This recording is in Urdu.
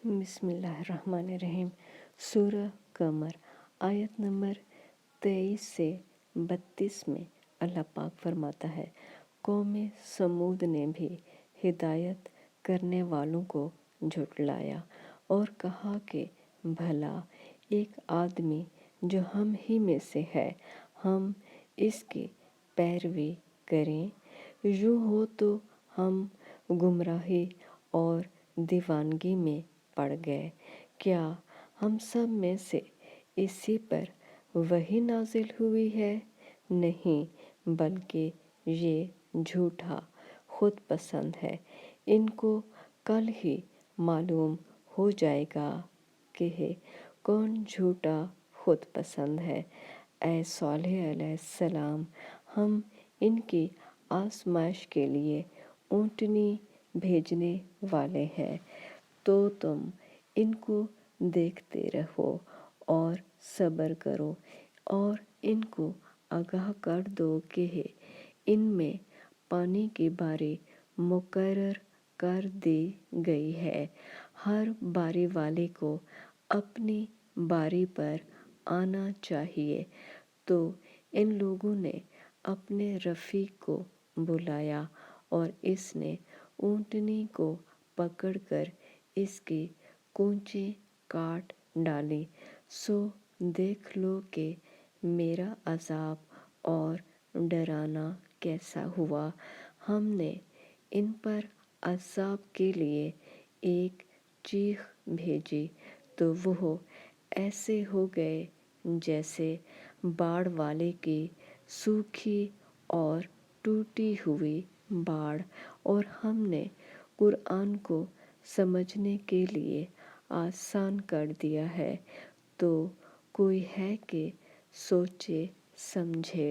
بسم اللہ الرحمن الرحیم۔ سورہ قمر آیت نمبر 23 سے 32 میں اللہ پاک فرماتا ہے، قوم سمود نے بھی ہدایت کرنے والوں کو جھٹلایا اور کہا کہ بھلا ایک آدمی جو ہم ہی میں سے ہے، ہم اس کی پیروی کریں؟ یوں ہو تو ہم گمراہی اور دیوانگی میں پڑ گئے۔ کیا ہم سب میں سے اسی پر وحی نازل ہوئی ہے؟ نہیں، بلکہ یہ جھوٹا خود پسند ہے۔ ان کو کل ہی معلوم ہو جائے گا کہ کون جھوٹا خود پسند ہے۔ اے صالح علیہ السلام، ہم ان کی آزمائش کے لیے اونٹنی بھیجنے والے ہیں، تو تم ان کو دیکھتے رہو اور صبر کرو، اور ان کو آگاہ کر دو کہ ان میں پانی کی باری مقرر کر دی گئی ہے۔ ہر باری والے کو اپنی باری پر آنا چاہیے۔ تو ان لوگوں نے اپنے رفیق کو بلایا اور اس نے اونٹنی کو پکڑ کر اس کی کونچیں کاٹ ڈالی۔ سو دیکھ لو کہ میرا عذاب اور ڈرانا کیسا ہوا۔ ہم نے ان پر عذاب کے لیے ایک چیخ بھیجی تو وہ ایسے ہو گئے جیسے باڑ والے کی سوکھی اور ٹوٹی ہوئی باڑ۔ اور ہم نے قرآن کو سمجھنے کے لیے آسان کر دیا ہے، تو کوئی ہے کہ سوچے سمجھے۔